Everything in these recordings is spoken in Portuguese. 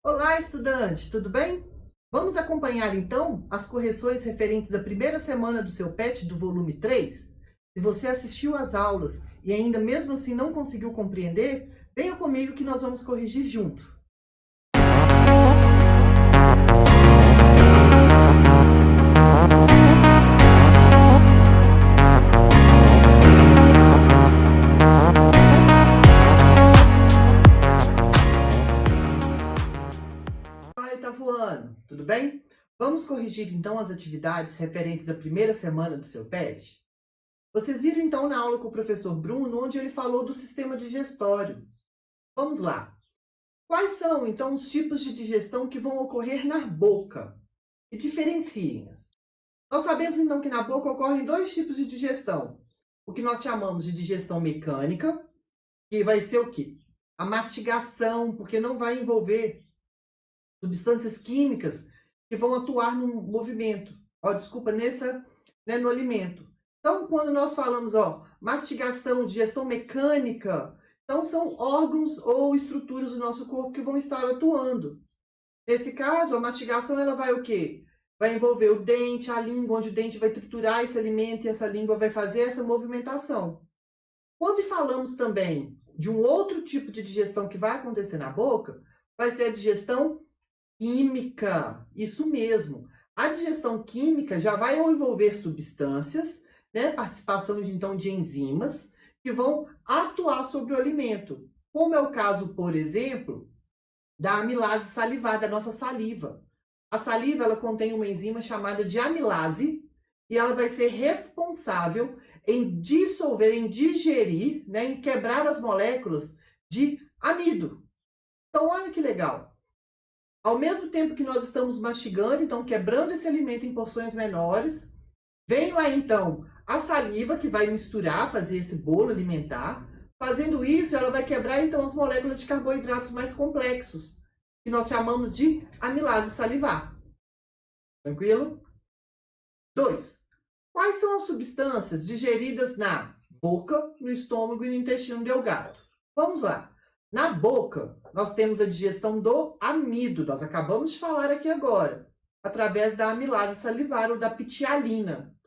Olá, estudante, tudo bem? Vamos acompanhar então as correções referentes à primeira semana do seu PET do volume 3? Se você assistiu às aulas e ainda mesmo assim não conseguiu compreender, venha comigo que nós vamos corrigir junto. Ai, tá voando, tudo bem? Vamos corrigir então as atividades referentes à primeira semana do seu PET? Vocês viram então na aula com o professor Bruno, onde ele falou do sistema digestório. Vamos lá. Quais são, então, os tipos de digestão que vão ocorrer na boca? E diferenciem-as. Nós sabemos, então, que na boca ocorrem dois tipos de digestão. O que nós chamamos de digestão mecânica, que vai ser o quê? A mastigação, porque não vai envolver substâncias químicas que vão atuar no movimento. Desculpa, no alimento. Então, quando nós falamos, mastigação, digestão mecânica, então são órgãos ou estruturas do nosso corpo que vão estar atuando. Nesse caso, a mastigação ela vai o quê? Vai envolver o dente, a língua, onde o dente vai triturar esse alimento e essa língua vai fazer essa movimentação. Quando falamos também de um outro tipo de digestão que vai acontecer na boca, vai ser a digestão química, isso mesmo. A digestão química já vai envolver substâncias, né, participação então de enzimas que vão atuar sobre o alimento, como é o caso, por exemplo, da amilase salivar, da nossa saliva. A saliva ela contém uma enzima chamada de amilase e ela vai ser responsável em dissolver, em digerir, né, em quebrar as moléculas de amido. Então, olha que legal. Ao mesmo tempo que nós estamos mastigando, então quebrando esse alimento em porções menores, vem lá então a saliva que vai misturar, fazer esse bolo alimentar. Fazendo isso, ela vai quebrar então as moléculas de carboidratos mais complexos, que nós chamamos de amilase salivar. Tranquilo? 2. Quais são as substâncias digeridas na boca, no estômago e no intestino delgado? Vamos lá. Na boca, nós temos a digestão do amido, nós acabamos de falar aqui agora, através da amilase salivar ou da pitialina,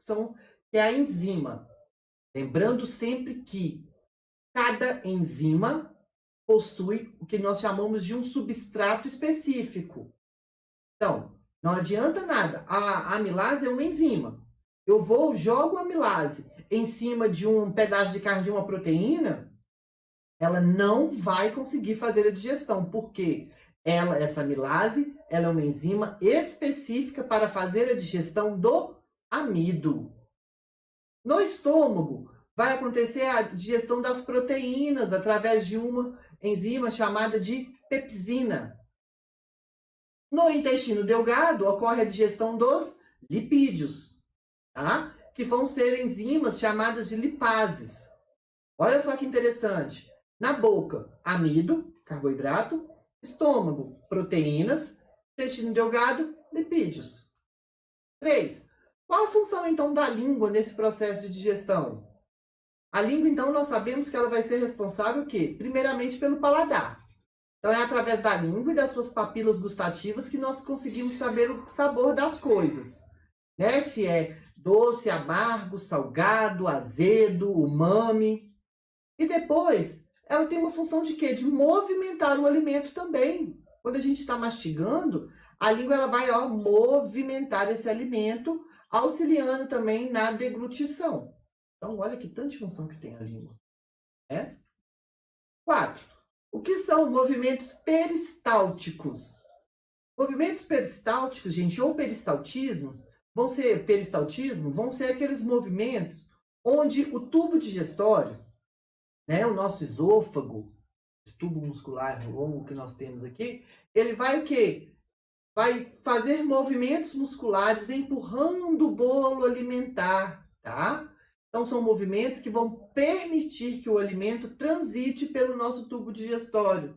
que é a enzima. Lembrando sempre que cada enzima possui o que nós chamamos de um substrato específico. Então, não adianta nada. A amilase é uma enzima. Jogo a amilase em cima de um pedaço de carne de uma proteína, ela não vai conseguir fazer a digestão, porque essa amilase, ela é uma enzima específica para fazer a digestão do amido. No estômago, vai acontecer a digestão das proteínas através de uma enzima chamada de pepsina. No intestino delgado, ocorre a digestão dos lipídios, tá? Que vão ser enzimas chamadas de lipases. Olha só que interessante. Na boca, amido, carboidrato, estômago, proteínas, intestino delgado, lipídios. 3. Qual a função, então, da língua nesse processo de digestão? A língua, então, nós sabemos que ela vai ser responsável o quê? Primeiramente pelo paladar. Então, é através da língua e das suas papilas gustativas que nós conseguimos saber o sabor das coisas. Né? Se é doce, amargo, salgado, azedo, umami. E depois, ela tem uma função de quê? De movimentar o alimento também. Quando a gente está mastigando, a língua ela vai movimentar esse alimento, auxiliando também na deglutição. Então, olha que tanta função que tem a língua. Né? 4. O que são movimentos peristálticos? Movimentos peristálticos, gente, ou peristaltismos, vão ser aqueles movimentos onde o tubo digestório, né, o nosso esôfago, esse tubo muscular longo que nós temos aqui, ele vai o quê? Vai fazer movimentos musculares empurrando o bolo alimentar, tá? Então, são movimentos que vão permitir que o alimento transite pelo nosso tubo digestório.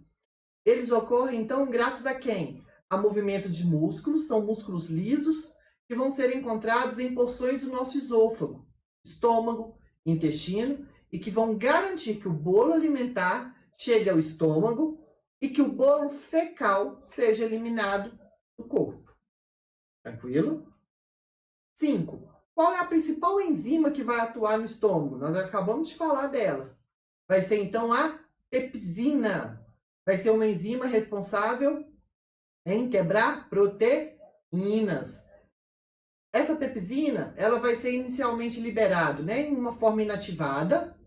Eles ocorrem, então, graças a quem? A movimento de músculos, são músculos lisos, que vão ser encontrados em porções do nosso esôfago, estômago, intestino, e que vão garantir que o bolo alimentar chegue ao estômago, e que o bolo fecal seja eliminado do corpo. Tranquilo? 5. Qual é a principal enzima que vai atuar no estômago? Nós acabamos de falar dela. Vai ser, então, a pepsina. Vai ser uma enzima responsável em quebrar proteínas. Essa pepsina, ela vai ser inicialmente liberada, né, em uma forma inativada,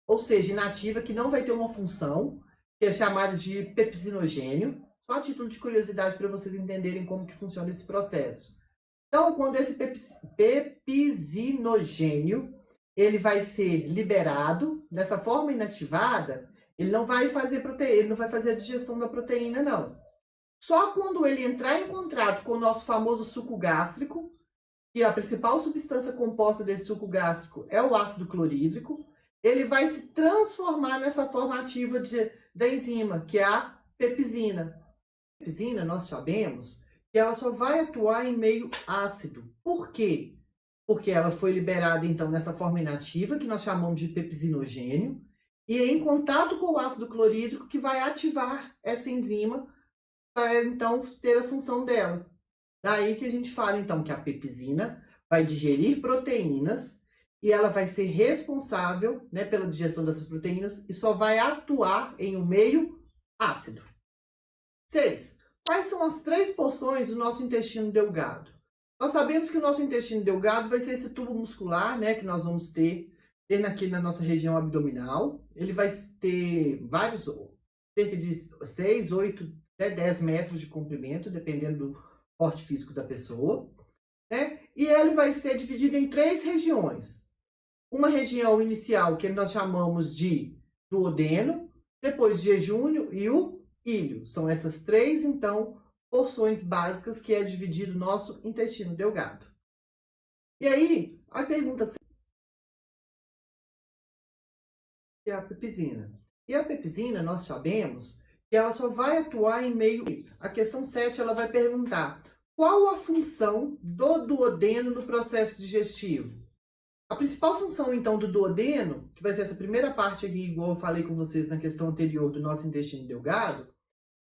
ou seja, inativa, que não vai ter uma função, que é chamada de pepsinogênio. Só a título de curiosidade para vocês entenderem como que funciona esse processo. Então, quando esse pepsinogênio ele vai ser liberado dessa forma inativada, ele não vai fazer proteína, ele não vai fazer a digestão da proteína, não. Só quando ele entrar em contato com o nosso famoso suco gástrico, que a principal substância composta desse suco gástrico é o ácido clorídrico, ele vai se transformar nessa forma ativa da enzima, que é a pepsina. A pepsina, nós sabemos que ela só vai atuar em meio ácido. Por quê? Porque ela foi liberada, então, nessa forma inativa, que nós chamamos de pepsinogênio, e é em contato com o ácido clorídrico que vai ativar essa enzima para, então, ter a função dela. Daí que a gente fala, então, que a pepsina vai digerir proteínas e ela vai ser responsável, né, pela digestão dessas proteínas e só vai atuar em um meio ácido. 6. Quais são as 3 porções do nosso intestino delgado? Nós sabemos que o nosso intestino delgado vai ser esse tubo muscular, né, que nós vamos ter aqui na nossa região abdominal. Ele vai ter vários, cerca de 6, 8, até 10 metros de comprimento, dependendo do porte físico da pessoa, né? E ele vai ser dividido em 3 regiões. Uma região inicial, que nós chamamos de duodeno, depois jejúnio e o íleo. São essas 3, então, porções básicas que é dividido o nosso intestino delgado. E aí, a pergunta é a pepsina. E a pepsina, nós sabemos que ela só vai atuar em meio... A questão 7, ela vai perguntar: qual a função do duodeno no processo digestivo? A principal função, então, do duodeno, que vai ser essa primeira parte aqui, igual eu falei com vocês na questão anterior do nosso intestino delgado,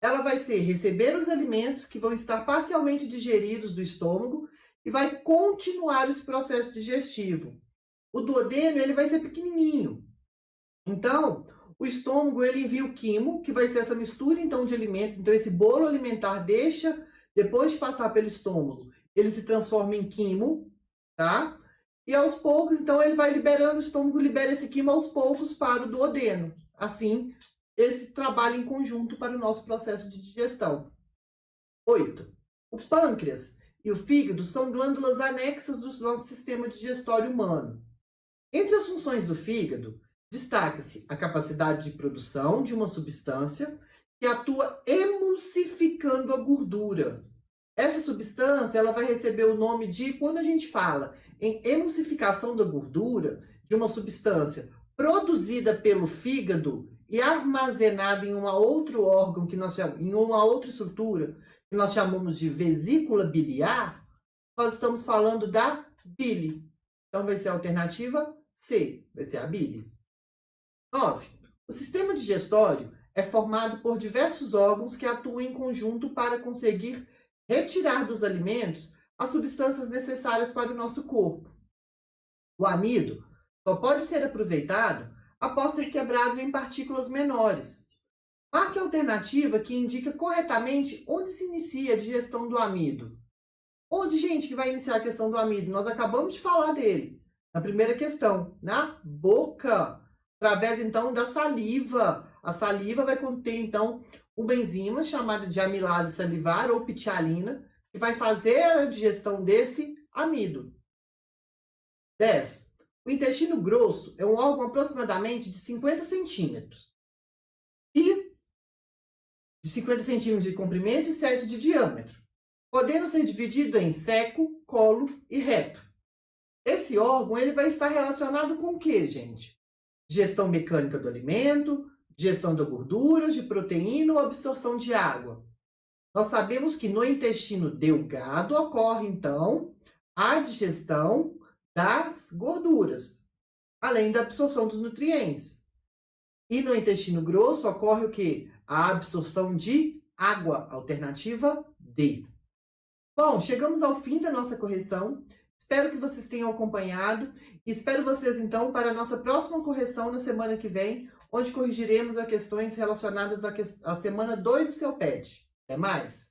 ela vai ser receber os alimentos que vão estar parcialmente digeridos do estômago e vai continuar esse processo digestivo. O duodeno, ele vai ser pequenininho. Então, o estômago, ele envia o quimo, que vai ser essa mistura, então, de alimentos. Então, esse bolo alimentar deixa, depois de passar pelo estômago, ele se transforma em quimo, tá? E aos poucos, então, ele vai liberando, o estômago libera esse quimo aos poucos para o duodeno. Assim, esse trabalha em conjunto para o nosso processo de digestão. 8. O pâncreas e o fígado são glândulas anexas do nosso sistema digestório humano. Entre as funções do fígado, destaca-se a capacidade de produção de uma substância que atua emulsificando a gordura. Essa substância, ela vai receber o nome de, quando a gente fala em emulsificação da gordura, de uma substância produzida pelo fígado e armazenada em um outro órgão, em uma outra estrutura, que nós chamamos de vesícula biliar, nós estamos falando da bile. Então, vai ser a alternativa C, vai ser a bile. 9. O sistema digestório é formado por diversos órgãos que atuam em conjunto para conseguir retirar dos alimentos as substâncias necessárias para o nosso corpo. O amido só pode ser aproveitado após ser quebrado em partículas menores. Marque a alternativa que indica corretamente onde se inicia a digestão do amido. Onde, gente, que vai iniciar a questão do amido? Nós acabamos de falar dele. Na primeira questão, na boca, através, então, da saliva. A saliva vai conter, então, uma enzima chamada de amilase salivar ou ptialina, que vai fazer a digestão desse amido. 10. O intestino grosso é um órgão aproximadamente de 50 centímetros. E de 50 centímetros de comprimento e 7 de diâmetro, podendo ser dividido em seco, colo e reto. Esse órgão, ele vai estar relacionado com o quê, gente? Digestão mecânica do alimento, digestão da gordura, de proteína ou absorção de água. Nós sabemos que no intestino delgado ocorre, então, a digestão das gorduras, além da absorção dos nutrientes. E no intestino grosso ocorre o quê? a absorção de água, alternativa D. Bom, chegamos ao fim da nossa correção. Espero que vocês tenham acompanhado e espero vocês então para a nossa próxima correção na semana que vem, onde corrigiremos as questões relacionadas à semana 2 do seu PET. Até mais!